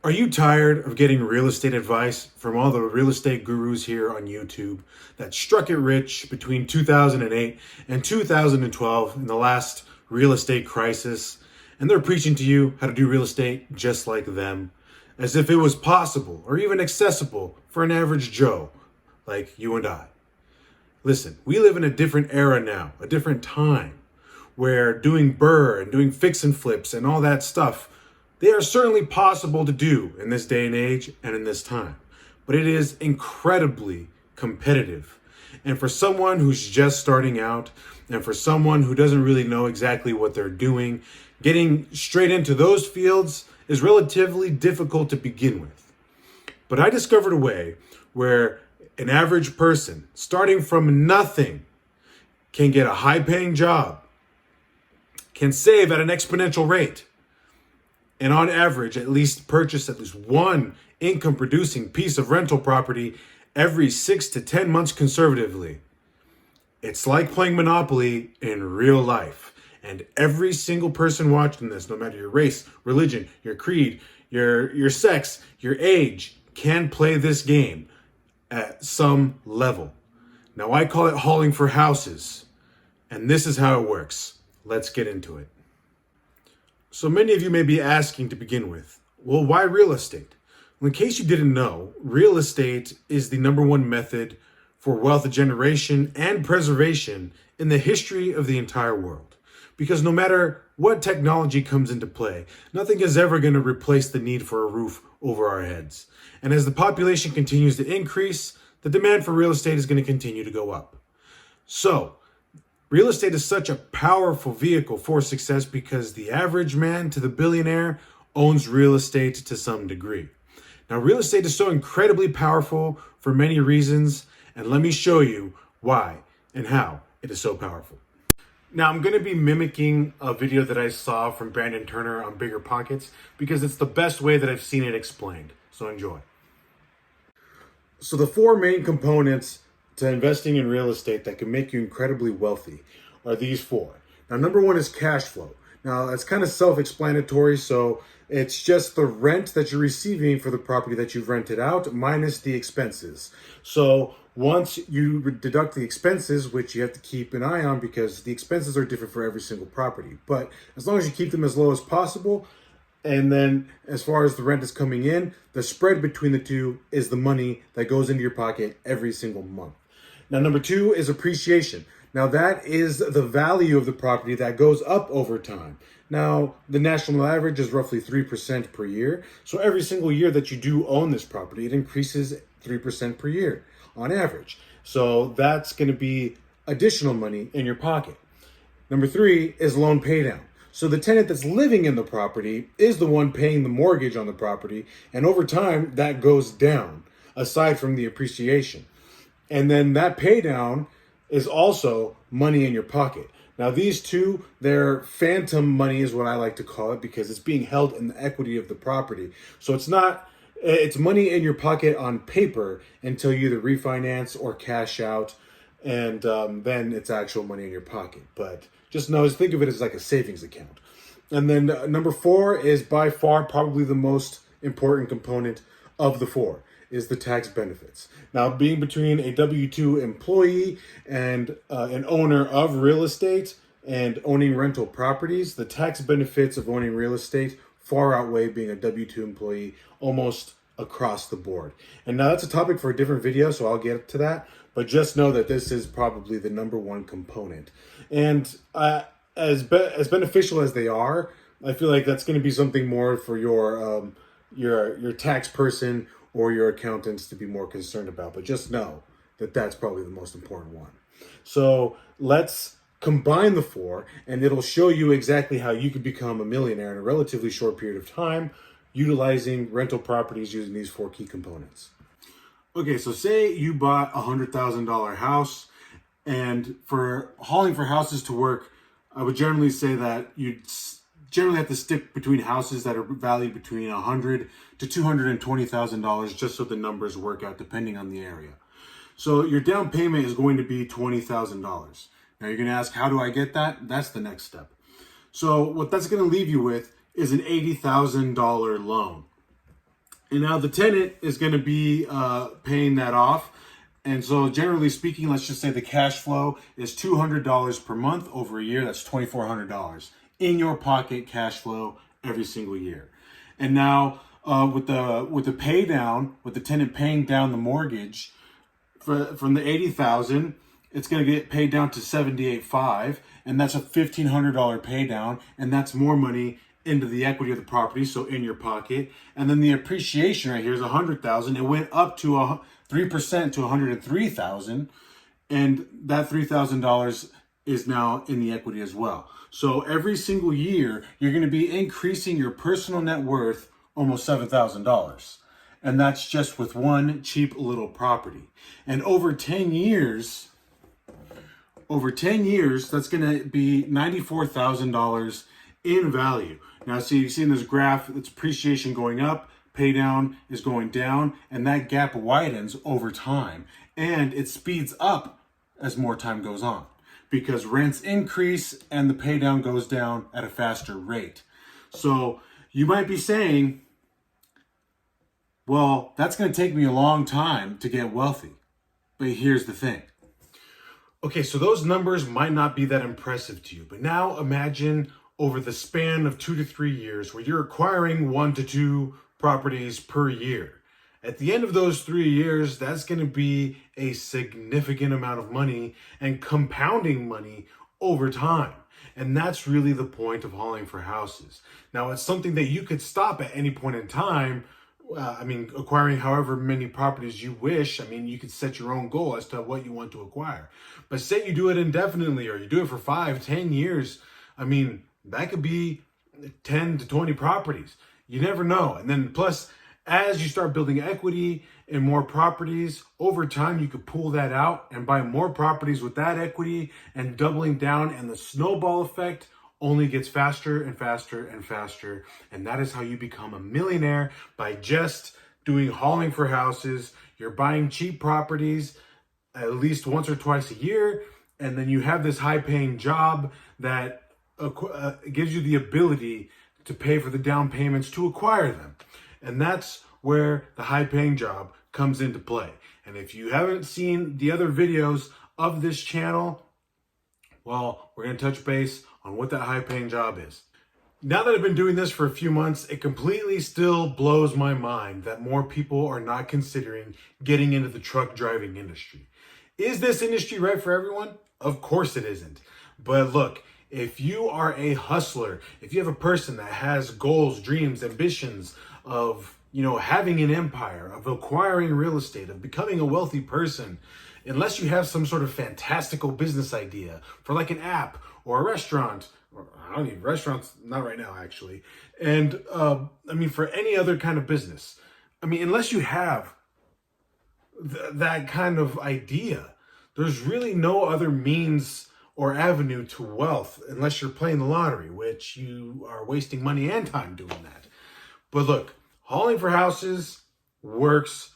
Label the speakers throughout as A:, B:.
A: Are you tired of getting real estate advice from all the real estate gurus here on YouTube that struck it rich between 2008 and 2012 in the last real estate crisis? And they're preaching to you how to do real estate just like them, as if it was possible or even accessible for an average Joe like you and I. Listen, we live in a different era now, a different time, where doing BRRRR and doing fix and flips and all that stuff, they are certainly possible to do in this day and age and in this time. But it is incredibly competitive. And for someone who's just starting out, and for someone who doesn't really know exactly what they're doing, getting straight into those fields is relatively difficult to begin with. But I discovered a way where an average person, starting from nothing, can get a high-paying job, can save at an exponential rate, and on average, at least purchase at least one income-producing piece of rental property every 6 to 10 months conservatively. It's like playing Monopoly in real life. And every single person watching this, no matter your race, religion, your creed, your sex, your age, can play this game at some level. Now, I call it hauling for houses. And this is how it works. Let's get into it. So many of you may be asking to begin with, well, why real estate? Well, in case you didn't know, real estate is the number one method for wealth generation and preservation in the history of the entire world. Because no matter what technology comes into play, nothing is ever going to replace the need for a roof over our heads. And as the population continues to increase, the demand for real estate is going to continue to go up. So, real estate is such a powerful vehicle for success because the average man to the billionaire owns real estate to some degree. Now, real estate is so incredibly powerful for many reasons, and let me show you why and how it is so powerful. Now, I'm going to be mimicking a video that I saw from Brandon Turner on Bigger Pockets because it's the best way that I've seen it explained. So enjoy. So the four main components to investing in real estate that can make you incredibly wealthy are these four. Now, number one is cash flow. Now, it's kind of self-explanatory, so it's just the rent that you're receiving for the property that you've rented out minus the expenses. So once you deduct the expenses, which you have to keep an eye on because the expenses are different for every single property, but as long as you keep them as low as possible, and then as far as the rent is coming in, the spread between the two is the money that goes into your pocket every single month. Now, number two is appreciation. Now, that is the value of the property that goes up over time. Now, the national average is roughly 3% per year. So every single year that you do own this property, it increases 3% per year on average. So that's going to be additional money in your pocket. Number three is loan pay down. So the tenant that's living in the property is the one paying the mortgage on the property. And over time, that goes down, aside from the appreciation. And then that pay down is also money in your pocket. Now, these two, they're phantom money is what I like to call it because it's being held in the equity of the property. So it's money in your pocket on paper until you either refinance or cash out, and then it's actual money in your pocket. But just think of it as like a savings account. And then number four is by far probably the most important component of the four, is the tax benefits. Now, being between a W-2 employee and an owner of real estate and owning rental properties, the tax benefits of owning real estate far outweigh being a W-2 employee almost across the board. And now that's a topic for a different video, so I'll get to that. But just know that this is probably the number one component. And as beneficial as they are, I feel like that's going to be something more for your tax person or your accountants to be more concerned about. But just know that that's probably the most important one. So let's combine the four, and it'll show you exactly how you could become a millionaire in a relatively short period of time utilizing rental properties using these four key components. Okay, so say you bought a $100,000 house, and for hauling for houses to work, I would generally say that you'd generally have to stick between houses that are valued between $100,000 to $220,000 just so the numbers work out depending on the area. So your down payment is going to be $20,000. Now you're going to ask, how do I get that? That's the next step. So what that's going to leave you with is an $80,000 loan. And now the tenant is going to be paying that off. And so generally speaking, let's just say the cash flow is $200 per month over a year. That's $2,400 in your pocket cash flow every single year. And now with the pay down, with the tenant paying down the mortgage from the $80,000, it's going to get paid down to $78,500, and that's a $1,500 pay down, and that's more money into the equity of the property, so in your pocket. And then the appreciation right here is $100,000. It went up to 3% to $103,000, and that $3,000 is now in the equity as well. So every single year, you're going to be increasing your personal net worth almost $7,000. And that's just with one cheap little property. And over 10 years, that's going to be $94,000 in value. Now, see, you see in this graph, it's appreciation going up, pay down is going down, and that gap widens over time. And it speeds up as more time goes on because rents increase and the pay down goes down at a faster rate. So you might be saying, well, that's going to take me a long time to get wealthy. But here's the thing. Okay, so those numbers might not be that impressive to you, but now imagine over the span of 2 to 3 years where you're acquiring 1 to 2 properties per year. At the end of those 3 years, that's going to be a significant amount of money and compounding money over time. And that's really the point of hauling for houses. Now, it's something that you could stop at any point in time. Acquiring however many properties you wish. You could set your own goal as to what you want to acquire. But say you do it indefinitely or you do it for 5, 10 years. That could be 10 to 20 properties. You never know. And then plus, as you start building equity in more properties, over time, you could pull that out and buy more properties with that equity and doubling down. And the snowball effect only gets faster and faster and faster. And that is how you become a millionaire, by just doing hauling for houses. You're buying cheap properties at least once or twice a year. And then you have this high paying job that gives you the ability to pay for the down payments to acquire them. And that's where the high paying job comes into play. And if you haven't seen the other videos of this channel, well, we're going to touch base on what that high paying job is. Now that I've been doing this for a few months, it completely still blows my mind that more people are not considering getting into the truck driving industry. Is this industry right for everyone? Of course it isn't. But look, if you are a hustler, if you have a person that has goals, dreams, ambitions of, having an empire, of acquiring real estate, of becoming a wealthy person, unless you have some sort of fantastical business idea for like an app or a restaurant, or I don't need restaurants, not right now actually. And for any other kind of business, unless you have that kind of idea, there's really no other means or avenue to wealth unless you're playing the lottery, which you are wasting money and time doing that. But look, hauling for houses works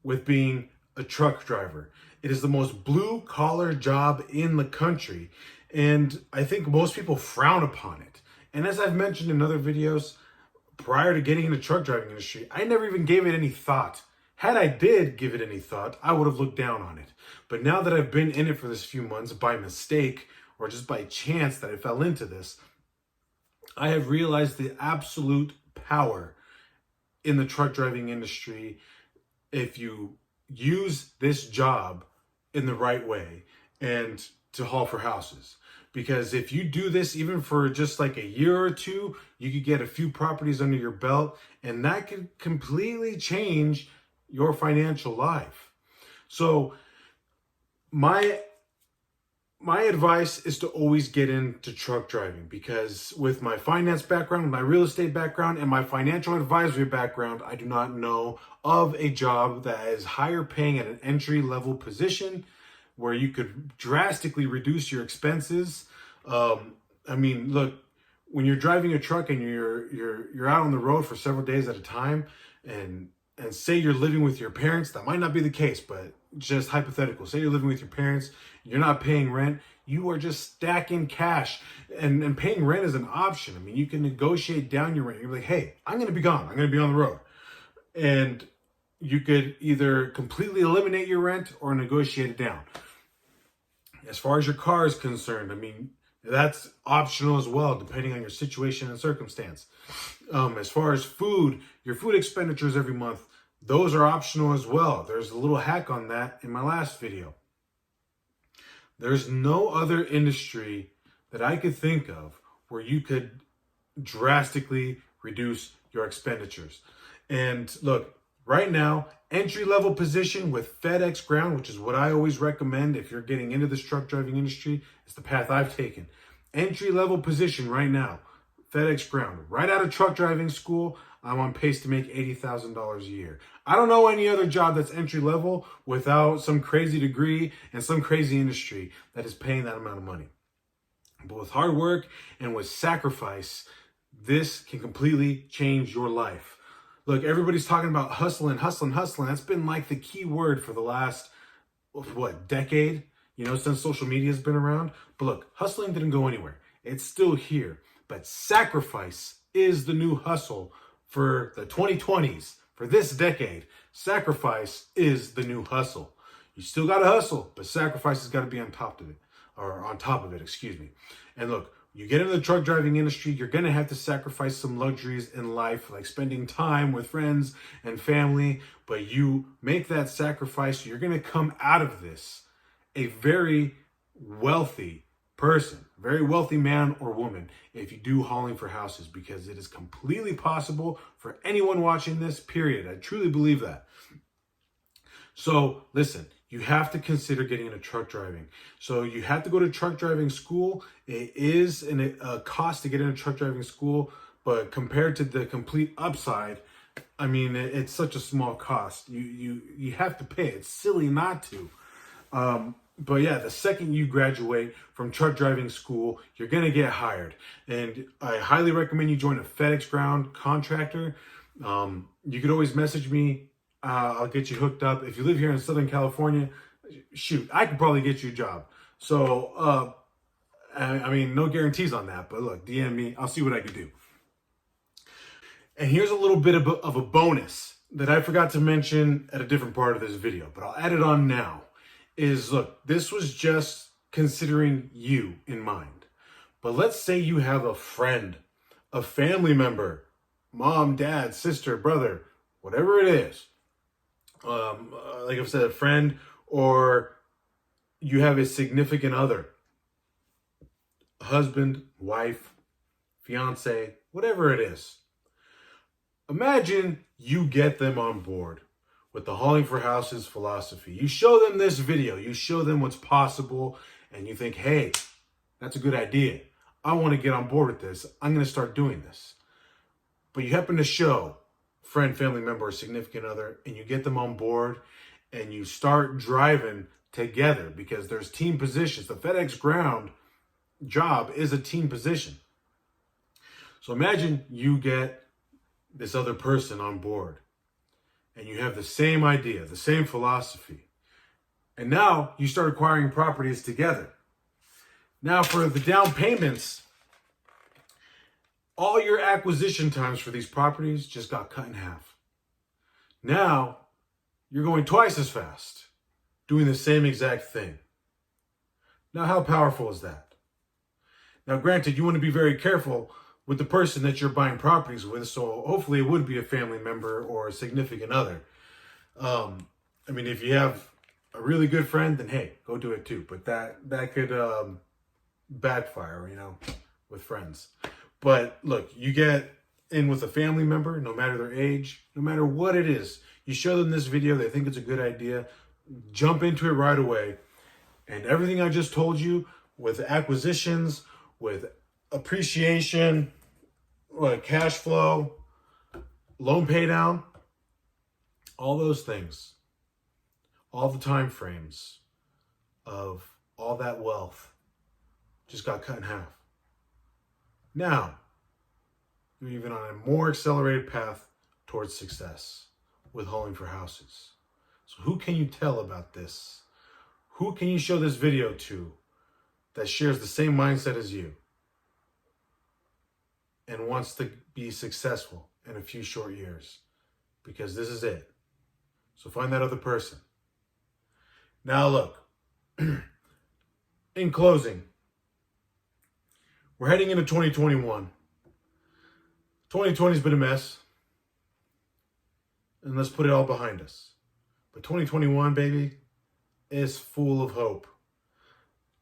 A: with being a truck driver. It is the most blue collar job in the country. And I think most people frown upon it. And as I've mentioned in other videos, prior to getting in the truck driving industry, I never even gave it any thought. Had I did give it any thought, I would have looked down on it. But now that I've been in it for this few months by mistake or just by chance that I fell into this, I have realized the absolute power in the truck driving industry if you use this job in the right way and to haul for houses. Because if you do this even for just like a year or two, you could get a few properties under your belt, and that could completely change your financial life. So my advice is to always get into truck driving, because with my finance background, my real estate background, and my financial advisory background, I do not know of a job that is higher paying at an entry level position where you could drastically reduce your expenses. Look, when you're driving a truck and you're out on the road for several days at a time, and say you're living with your parents, that might not be the case, but just hypothetical. Say you're living with your parents, you're not paying rent, you are just stacking cash, and paying rent is an option. You can negotiate down your rent. You're like, hey, I'm going to be gone. I'm going to be on the road. And you could either completely eliminate your rent or negotiate it down. As far as your car is concerned, I mean, that's optional as well, depending on your situation and circumstance. As far as food, your food expenditures every month, those are optional as well. There's a little hack on that in my last video. There's no other industry that I could think of where you could drastically reduce your expenditures. And look, right now, entry-level position with FedEx Ground, which is what I always recommend if you're getting into this truck driving industry, it's the path I've taken. Entry-level position right now, FedEx Ground. Right out of truck driving school, I'm on pace to make $80,000 a year. I don't know any other job that's entry-level without some crazy degree and some crazy industry that is paying that amount of money. But with hard work and with sacrifice, this can completely change your life. Look, everybody's talking about hustling. That's been like the key word for the last, decade? Since social media has been around. But look, hustling didn't go anywhere. It's still here. But sacrifice is the new hustle for the 2020s, for this decade. Sacrifice is the new hustle. You still got to hustle, but sacrifice has got to be on top of it, excuse me. And look, you get into the truck driving industry, you're going to have to sacrifice some luxuries in life, like spending time with friends and family, but you make that sacrifice, you're going to come out of this a very wealthy person, very wealthy man or woman, if you do hauling for houses, because it is completely possible for anyone watching this, period. I truly believe that. So listen, you have to consider getting into truck driving. So you have to go to truck driving school. It is a cost to get into truck driving school, but compared to the complete upside, I mean, it's such a small cost. You have to pay. It's silly not to. But yeah, the second you graduate from truck driving school, you're going to get hired. And I highly recommend you join a FedEx Ground contractor. You could always message me. I'll get you hooked up. If you live here in Southern California, shoot, I could probably get you a job. So, I mean, no guarantees on that, but look, DM me. I'll see what I can do. And here's a little bit of a bonus that I forgot to mention at a different part of this video, but I'll add it on now. Look, this was just considering you in mind. But let's say you have a friend, a family member, mom, dad, sister, brother, whatever it is. Like I've said, a friend, or you have a significant other, husband, wife, fiance, whatever it is. Imagine you get them on board with the Hauling for Houses philosophy. You show them this video, you show them what's possible, and you think, hey, that's a good idea. I want to get on board with this. I'm going to start doing this. But you happen to show friend, family member, or significant other, and you get them on board and you start driving together because there's team positions. The FedEx Ground job is a team position. So imagine you get this other person on board and you have the same idea, the same philosophy. And now you start acquiring properties together. Now for the down payments, all your acquisition times for these properties just got cut in half. Now, you're going twice as fast, doing the same exact thing. Now, how powerful is that? Now, granted, you want to be very careful with the person that you're buying properties with, so hopefully it would be a family member or a significant other. I mean, if you have a really good friend, then hey, go do it too. But that could backfire, with friends. But look, you get in with a family member, no matter their age, no matter what it is. You show them this video, they think it's a good idea. Jump into it right away. And everything I just told you with acquisitions, with appreciation, like cash flow, loan pay down, all those things, all the time frames of all that wealth just got cut in half. Now, you're even on a more accelerated path towards success with hauling for houses. So who can you tell about this? Who can you show this video to that shares the same mindset as you and wants to be successful in a few short years? because this is it. So find that other person. Now look, in closing, we're heading into 2021. 2020's been a mess, and let's put it all behind us. But 2021, baby, is full of hope.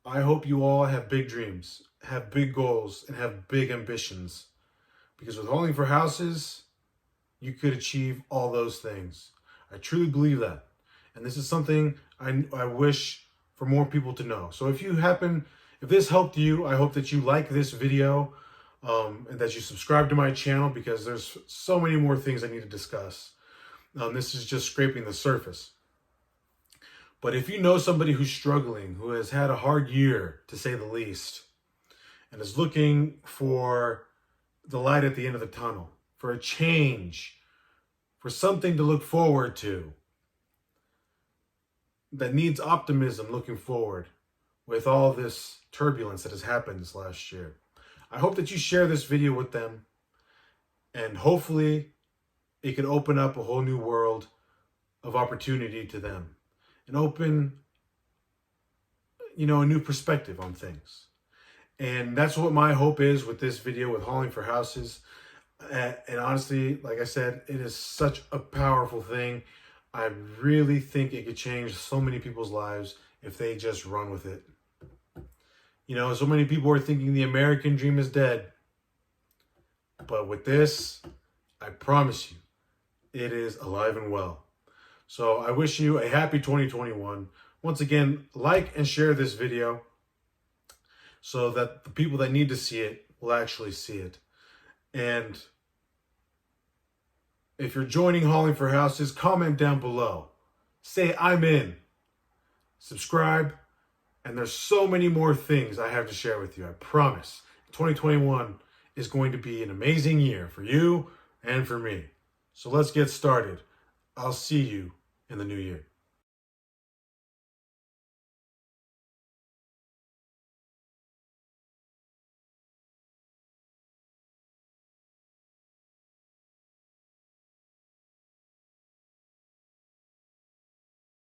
A: I hope you all have big dreams, have big goals, and have big ambitions. Because with Holding for Houses, you could achieve all those things. I truly believe that. And this is something I wish for more people to know. So if this helped you, I hope that you like this video and that you subscribe to my channel, because there's so many more things I need to discuss. This is just scraping the surface. But if you know somebody who's struggling, who has had a hard year, to say the least, and is looking for the light at the end of the tunnel, for a change, for something to look forward to, that needs optimism looking forward with all this turbulence that has happened this last year, I hope that you share this video with them, and hopefully it can open up a whole new world of opportunity to them and open, a new perspective on things. And that's what my hope is with this video, with Holding for Houses. And honestly, like I said, it is such a powerful thing. I really think it could change so many people's lives if they just run with it. So many people are thinking the American dream is dead. But with this, I promise you, it is alive and well. So I wish you a happy 2021. Once again, like and share this video so that the people that need to see it will actually see it. And if you're joining Holding for Houses, comment down below. Say, I'm in. Subscribe. And there's so many more things I have to share with you. I promise. 2021 is going to be an amazing year for you and for me. So let's get started. I'll see you in the new year.